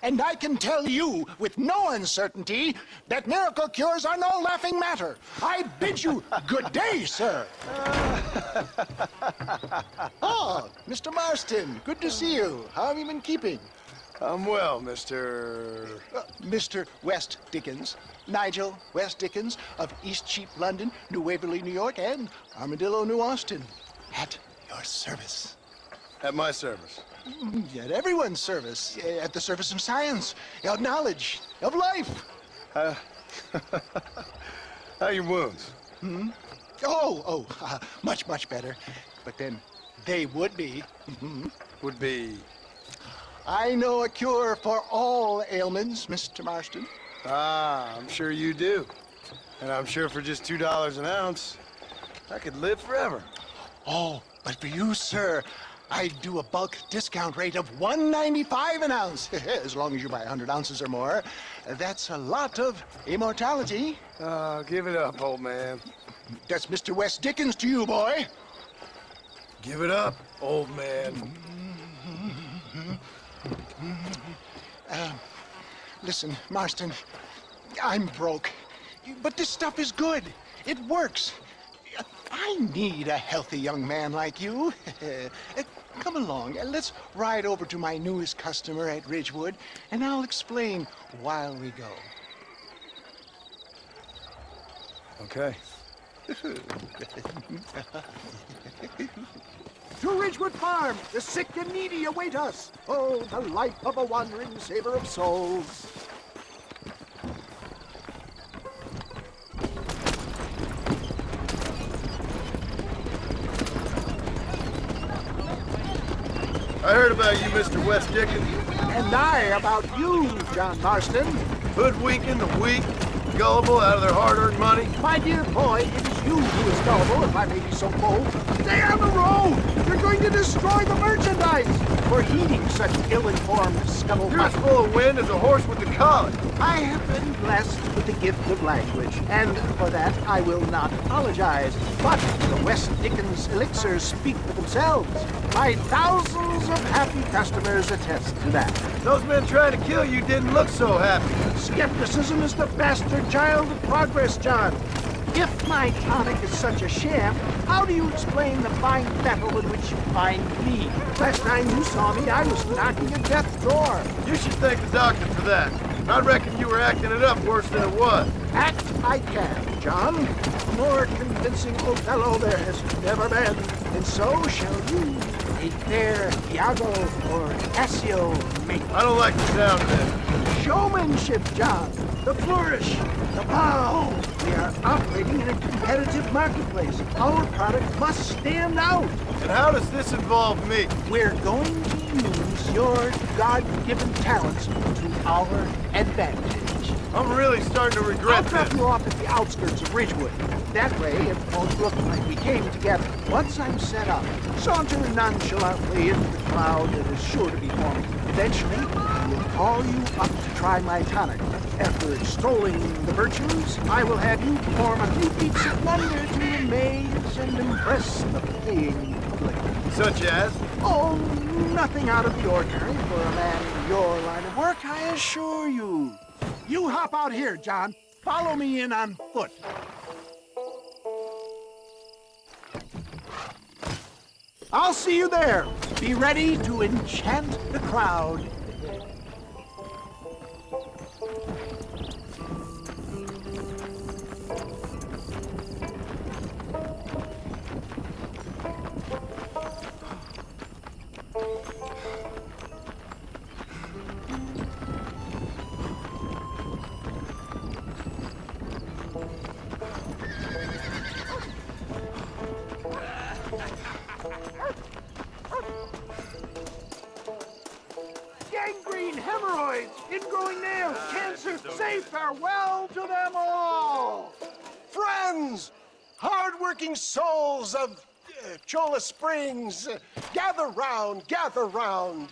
And I can tell you with no uncertainty that miracle cures are no laughing matter. I bid you good day, sir. Oh, Mr. Marston, good to see you. How have you been keeping? I'm well, Mr. Mr. West Dickens, Nigel West Dickens of East Cheap, London, New Waverly, New York, and Armadillo, New Austin. At your service. At my service. At everyone's service. At the service of science, of knowledge, of life. How are your wounds? Much, much better. But then they would be. Would be... I know a cure for all ailments, Mr. Marston. Ah, I'm sure you do. And I'm sure for just $2 an ounce, I could live forever. Oh, but for you, sir, I do a bulk discount rate of $1.95 an ounce. As long as you buy 100 ounces or more. That's a lot of immortality. Give it up, old man. That's Mr. West Dickens to you, boy. Give it up, old man. Listen, Marston, I'm broke. But this stuff is good. It works. I need a healthy young man like you. Come along, let's ride over to my newest customer at Ridgewood, and I'll explain while we go. Okay. To Ridgewood Farm, the sick and needy await us. Oh, the life of a wandering saver of souls. I heard about you, Mr. West Dickens. And I about you, John Marston. Hoodwinking the weak, gullible out of their hard-earned money. My dear boy, it is you who is gullible, if I may be so bold. Stay on the road! You're going to destroy the merchandise for heeding such ill-informed You're as scuttlebutt. full of wind as a horse with the colic. I have been blessed with the gift of language, and for that I will not apologize. But the West Dickens elixirs speak for themselves. My thousands of happy customers attest to that. Those men trying to kill you didn't look so happy. Skepticism is the bastard child of progress, John. If my tonic is such a sham, how do you explain the fine battle in which you find me? Last time you saw me, I was knocking at death's door. You should thank the doctor for that. I reckon you were acting it up worse than it was. Act I can, John. A more convincing Othello there has never been. And so shall you, a fair Iago or Cassio make. I don't like the sound of it. Showmanship, John. The flourish, the bow. We are operating in a competitive marketplace. Our product must stand out. And how does this involve me? We're going to use your God-given talents to our advantage. I'm really starting to I'll regret drop this. you off at the outskirts of Ridgewood. That way, it won't look like we came together. Once I'm set up, saunter nonchalantly into the crowd that is sure to be forming. Eventually, I will call you up to try my tonic. After extolling the virtues, I will have you perform a few feats of wonder to amaze and impress the paying public. Such as? Oh, nothing out of the ordinary for a man in your line of work, I assure you. You hop out here, John. Follow me in on foot. I'll see you there. Be ready to enchant the crowd. Gangrene, hemorrhoids, ingrowing nails, cancer, say farewell to them all! Friends, hard-working souls of Cholla Springs, gather round, gather round.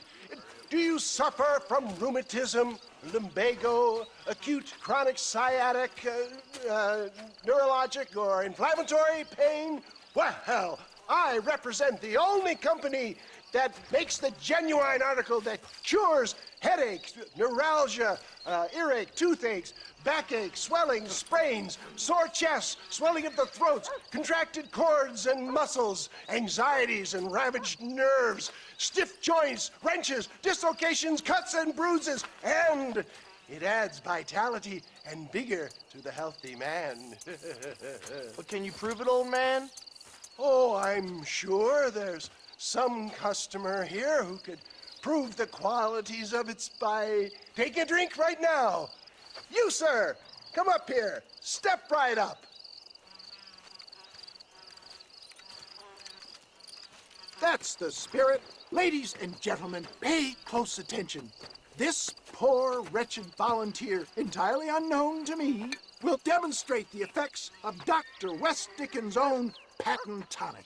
Do you suffer from rheumatism, lumbago, acute chronic sciatic, neurologic, or inflammatory pain? Well, I represent the only company that makes the genuine article that cures headaches, neuralgia, earache, toothaches, backache, swelling, sprains, sore chests, swelling of the throats, contracted cords and muscles, anxieties and ravaged nerves, stiff joints, wrenches, dislocations, cuts and bruises, and it adds vitality and vigor to the healthy man. But can you prove it, old man? Oh, I'm sure there's some customer here who could prove the qualities of it by taking a drink right now. You, sir, come up here. Step right up. That's the spirit. Ladies and gentlemen, pay close attention. This poor, wretched volunteer, entirely unknown to me, will demonstrate the effects of Dr. West Dickens' own patent tonic.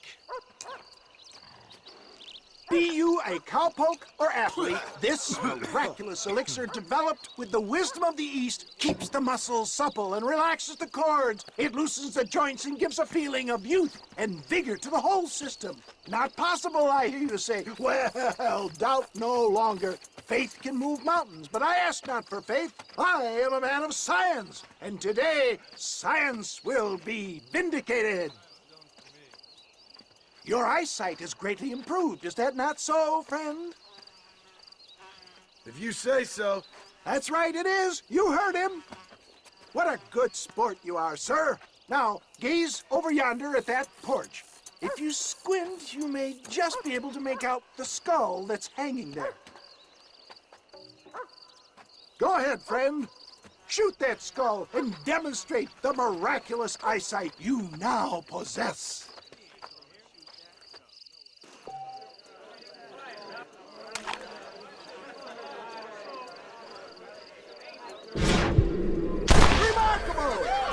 Be you a cowpoke or athlete, this miraculous elixir developed with the wisdom of the East keeps the muscles supple and relaxes the cords. It loosens the joints and gives a feeling of youth and vigor to the whole system. Not possible, I hear you say. Well, doubt no longer. Faith can move mountains, but I ask not for faith. I am a man of science, and today science will be vindicated. Your eyesight is greatly improved. Is that not so, friend? If you say so. That's right, it is. You heard him. What a good sport you are, sir. Now, gaze over yonder at that porch. If you squint, you may just be able to make out the skull that's hanging there. Go ahead, friend. Shoot that skull and demonstrate the miraculous eyesight you now possess.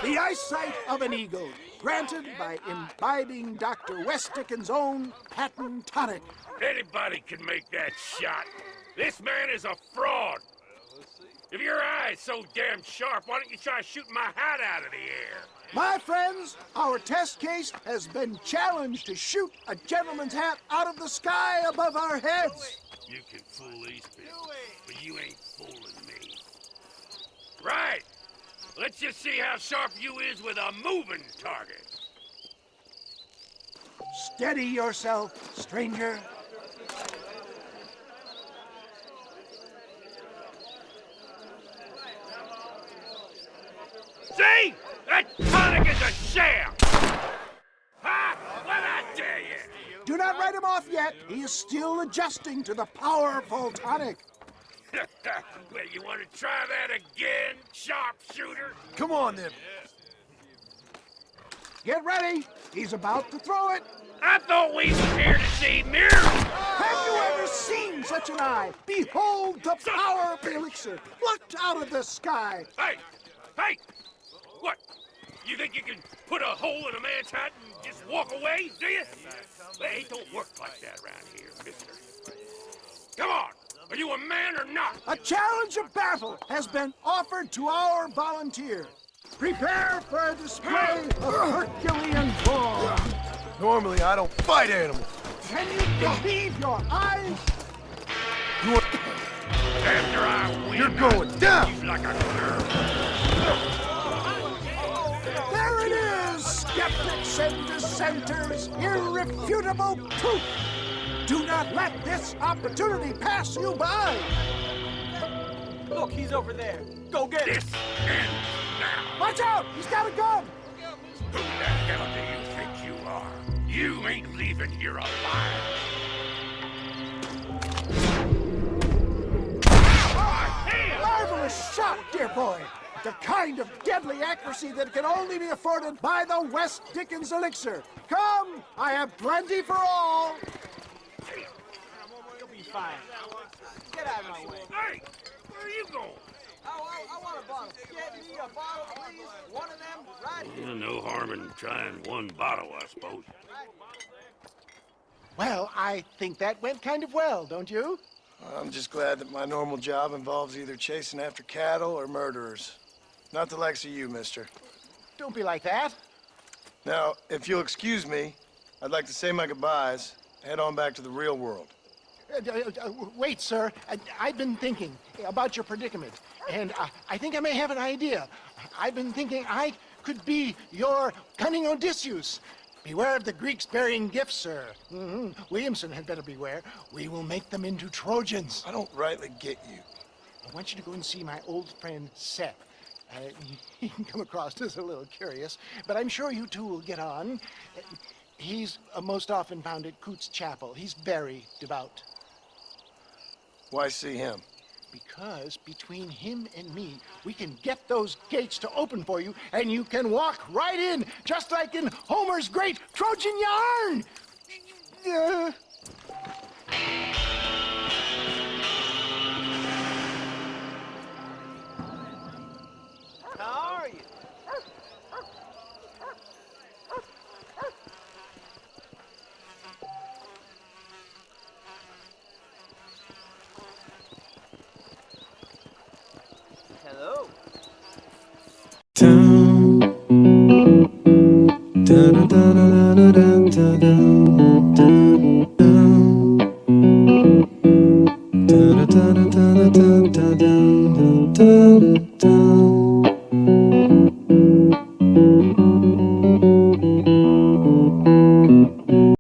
The eyesight of an eagle, granted by imbibing Dr. West Dickens' own patent tonic. Anybody can make that shot. This man is a fraud. If your eye's so damn sharp, why don't you try shooting my hat out of the air? My friends, our test case has been challenged to shoot a gentleman's hat out of the sky above our heads. You can fool these people, but you ain't fooling me. Right. Let's just see how sharp you is with a moving target. Steady yourself, stranger. See? That tonic is a sham! Ha! What'd I tell you? Do not write him off yet. He is still adjusting to the powerful tonic. Well, you want to try that again, sharpshooter? Come on, then. Get ready. He's about to throw it. I thought we was here to see mirrors. Have you ever seen such an eye? Behold the power of the elixir. Looked out of the sky. Hey! Hey! What? You think you can put a hole in a man's hat and just walk away, do you? Well, it don't work like that around here, mister. Come on! Are you a man or not? A challenge of battle has been offered to our volunteer. Prepare for a display of Herculean force. Normally, I don't fight animals. Can you believe your eyes? After I win, You're going down. you like a girl. There it is, skeptics and dissenters, irrefutable proof. Do not let this opportunity pass you by. Look, he's over there. Go get him. This ends now. Watch out, he's got a gun. Who the hell do you think you are? You ain't leaving here alive. Marvelous shot, dear boy. The kind of deadly accuracy that can only be afforded by the West Dickens elixir. Come, I have plenty for all. You'll be fine. Get out of my way. Hey, where are you going? I want a bottle. Get me a bottle, please. One of them right here. No harm in trying one bottle, I suppose. Well, I think that went kind of well, don't you? I'm just glad that my normal job involves either chasing after cattle or murderers. Not the likes of you, mister. Don't be like that. Now, if you'll excuse me, I'd like to say my goodbyes, head on back to the real world. Wait, sir. I've been thinking about your predicament, and I think I may have an idea. I've been thinking I could be your cunning Odysseus. Beware of the Greeks burying gifts, sir. Williamson had better beware. We will make them into Trojans. I don't rightly get you. I want you to go and see my old friend Seth. He can come across as a little curious, but I'm sure you two will get on. He's most often found at Coots Chapel. He's very devout. Why see him? Because between him and me, we can get those gates to open for you, and you can walk right in, just like in Homer's great Trojan yarn!